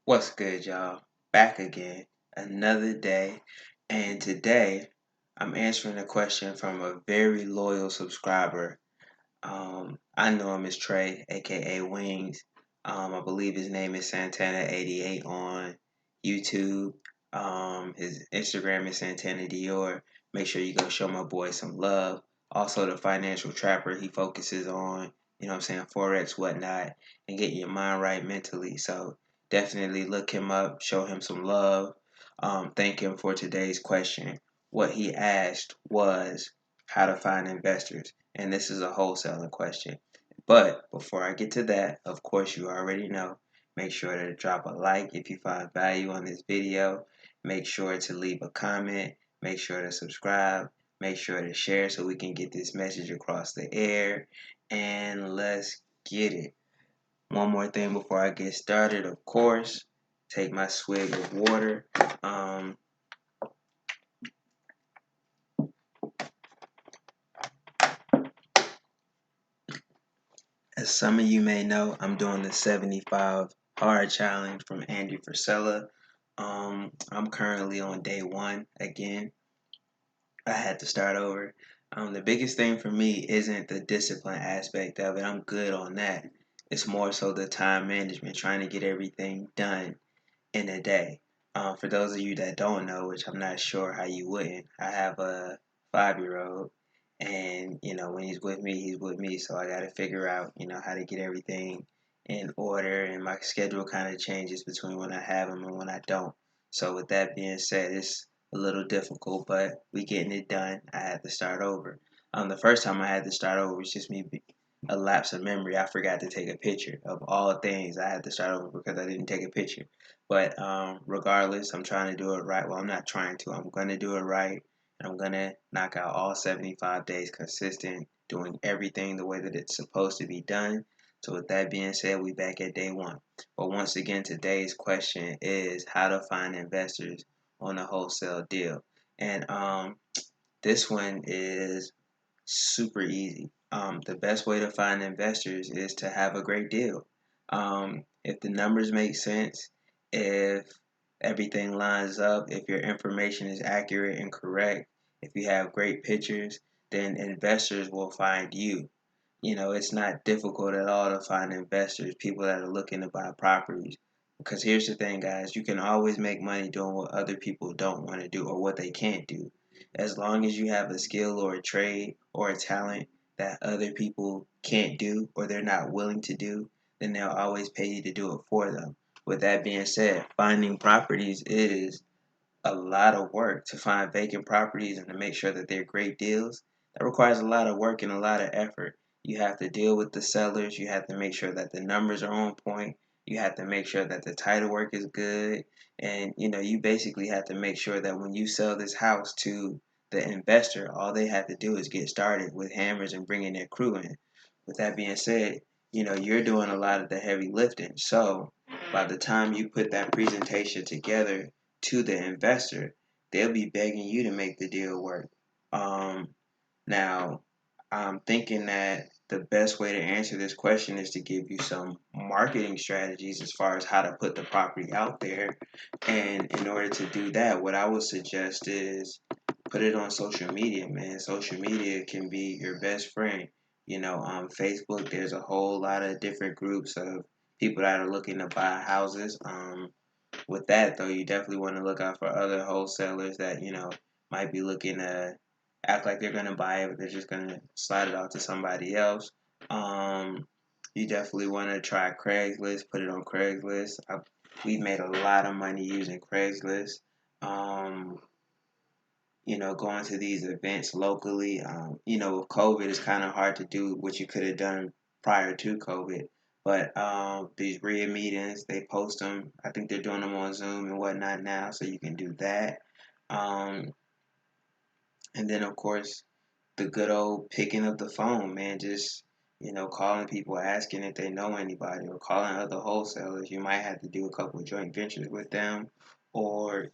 What's good, y'all? Back again, another day. And today, I'm answering a question from a very loyal subscriber. I know him as Trey, aka Wings. I believe his name is Santana88 on YouTube. His Instagram is Santana Dior. Make sure you go show my boy some love. Also, the financial trapper, he focuses on, Forex, whatnot, and getting your mind right mentally. So definitely look him up, show him some love. Thank him for today's question. What he asked was how to find investors, and this is a wholesaling question. But before I get to that, of course, you already know, make sure to drop a like if you find value on this video. Make sure to leave a comment. Make sure to subscribe. Make sure to share so we can get this message across the air. And let's get it. One more thing before I get started, of course, take my swig of water. Um, As some of you may know, I'm doing the 75 hard challenge from Andy Frisella. I'm currently on day one again. I had to start over. The biggest thing for me isn't the discipline aspect of it. I'm good on that. It's more so the time management, trying to get everything done in a day. For those of you that don't know, which I'm not sure how you wouldn't, I have a 5-year old, and when he's with me. So I got to figure out how to get everything in order, and my schedule kind of changes between when I have him and when I don't. So with that being said, it's a little difficult, but we getting it done. I had to start over. The first time I had to start over was just me a lapse of memory. I forgot to take a picture of all things. I had to start over because I didn't take a picture. But regardless, I'm trying to do it right. Well, I'm not trying to. I'm going to do it right. And I'm going to knock out all 75 days consistent, doing everything the way that it's supposed to be done. So with that being said, we back at day one. But once again, today's question is how to find investors on a wholesale deal. And this one is super easy. The best way to find investors is to have a great deal. If the numbers make sense, if everything lines up, if your information is accurate and correct, if you have great pictures, then investors will find you. It's not difficult at all to find investors, people that are looking to buy properties. Because here's the thing, guys, you can always make money doing what other people don't want to do or what they can't do. As long as you have a skill or a trade or a talent that other people can't do or they're not willing to do, then they'll always pay you to do it for them. With that being said, finding properties is a lot of work. To find vacant properties and to make sure that they're great deals, that requires a lot of work and a lot of effort. You have to deal with the sellers, you have to make sure that the numbers are on point, you have to make sure that the title work is good, and you basically have to make sure that when you sell this house to the investor, all they have to do is get started with hammers and bringing their crew in. With that being said, you're doing a lot of the heavy lifting. So by the time you put that presentation together to the investor, they'll be begging you to make the deal work. Um, Now, I'm thinking that the best way to answer this question is to give you some marketing strategies as far as how to put the property out there. And in order to do that, what I would suggest is put it on social media, man. Social media can be your best friend. On Facebook, there's a whole lot of different groups of people that are looking to buy houses. With that though, you definitely want to look out for other wholesalers that might be looking to act like they're gonna buy it, but they're just gonna slide it off to somebody else. Um, you definitely want to try Craigslist. Put it on Craigslist. We've made a lot of money using Craigslist. Um, going to these events locally. With COVID, it's kind of hard to do what you could have done prior to COVID. But these RIA meetings, they post them. I think they're doing them on Zoom and whatnot now, so you can do that. Um, and then, of course, the good old picking up the phone, man. Just calling people, asking if they know anybody, or calling other wholesalers. You might have to do a couple of joint ventures with them, or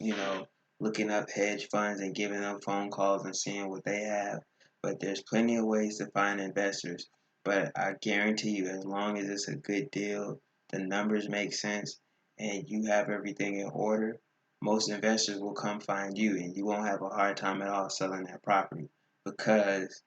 looking up hedge funds and giving them phone calls and seeing what they have. But there's plenty of ways to find investors. But I guarantee you, as long as it's a good deal, the numbers make sense, and you have everything in order, most investors will come find you, and you won't have a hard time at all selling that property because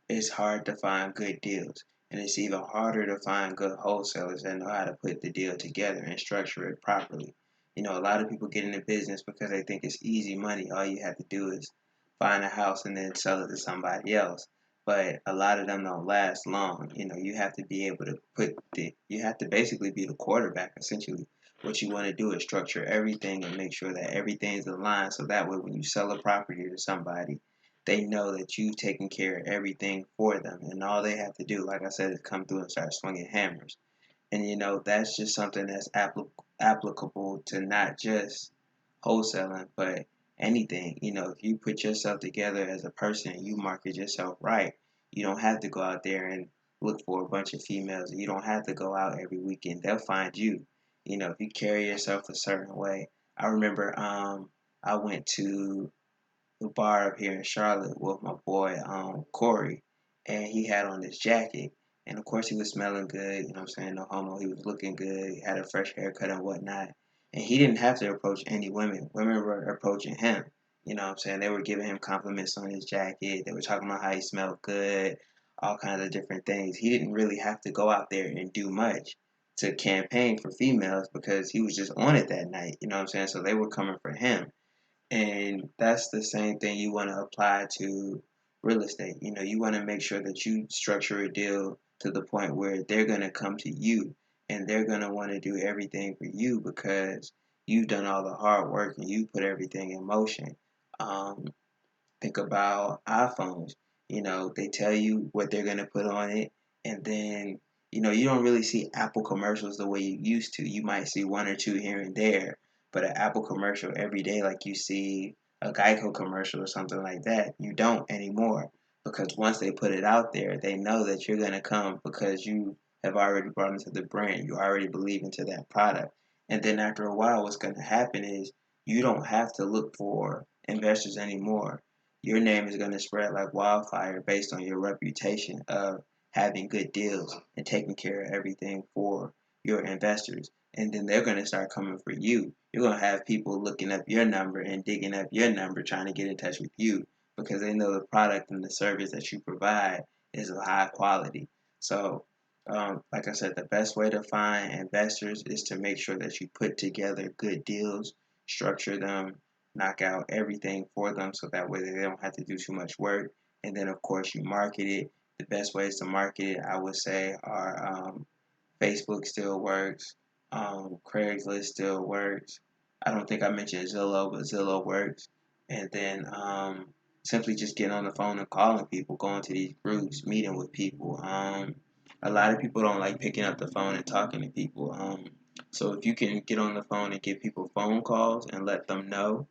it's hard to find good deals. And it's even harder to find good wholesalers that know how to put the deal together and structure it properly. A lot of people get into business because they think it's easy money. All you have to do is find a house and then sell it to somebody else. But a lot of them don't last long. You have to be able to you have to basically be the quarterback essentially. What you want to do is structure everything and make sure that everything's aligned so that way when you sell a property to somebody, they know that you've taken care of everything for them, and all they have to do, like I said, is come through and start swinging hammers. And that's just something that's applicable to not just wholesaling, but anything. If you put yourself together as a person and you market yourself right, you don't have to go out there and look for a bunch of females. You don't have to go out every weekend. They'll find you. If you carry yourself a certain way. I remember I went to the bar up here in Charlotte with my boy Corey, and he had on this jacket, and of course he was smelling good. You know what I'm saying? No homo. He was looking good. He had a fresh haircut and whatnot, and he didn't have to approach any women. Women were approaching him. You know what I'm saying? They were giving him compliments on his jacket. They were talking about how he smelled good, all kinds of different things. He didn't really have to go out there and do much to campaign for females because he was just on it that night. You know what I'm saying? So they were coming for him. And that's the same thing you want to apply to real estate. You want to make sure that you structure a deal to the point where they're going to come to you and they're going to want to do everything for you because you've done all the hard work and you put everything in motion. Um, Think about iPhones. They tell you what they're going to put on it, and then, you don't really see Apple commercials the way you used to. You might see one or two here and there, but an Apple commercial every day, like you see a Geico commercial or something like that, you don't anymore. Because once they put it out there, they know that you're going to come because you have already brought into the brand. You already believe into that product. And then after a while, what's going to happen is you don't have to look for investors anymore. Your name is going to spread like wildfire based on your reputation of having good deals and taking care of everything for your investors. And then they're going to start coming for you. You're going to have people looking up your number and digging up your number trying to get in touch with you because they know the product and the service that you provide is of high quality. So, like I said, the best way to find investors is to make sure that you put together good deals, structure them, knock out everything for them so that way they don't have to do too much work. And then, of course, you market it. The best ways to market it, I would say, are Facebook still works, Craigslist still works. I don't think I mentioned Zillow, but Zillow works. And then simply just getting on the phone and calling people, going to these groups, meeting with people. A lot of people don't like picking up the phone and talking to people. So if you can get on the phone and give people phone calls and let them know,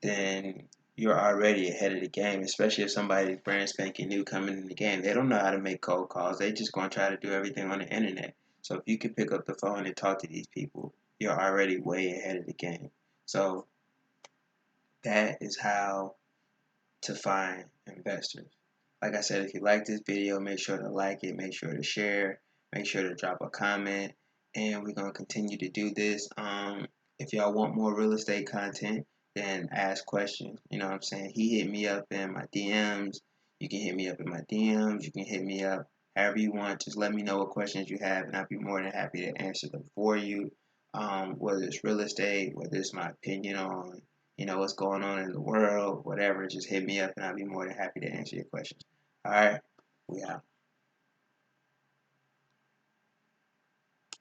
then you're already ahead of the game, especially if somebody's brand spanking new coming in the game. They don't know how to make cold calls. They just going to try to do everything on the internet. So if you can pick up the phone and talk to these people, you're already way ahead of the game. So that is how to find investors. Like I said, if you like this video, make sure to like it, make sure to share, make sure to drop a comment, and we're going to continue to do this. If y'all want more real estate content, then ask questions. You know what I'm saying? He hit me up in my DMs. You can hit me up in my DMs. You can hit me up however you want. Just let me know what questions you have, and I'll be more than happy to answer them for you. Whether it's real estate, whether it's my opinion on what's going on in the world, whatever, just hit me up and I'll be more than happy to answer your questions. All right, we out.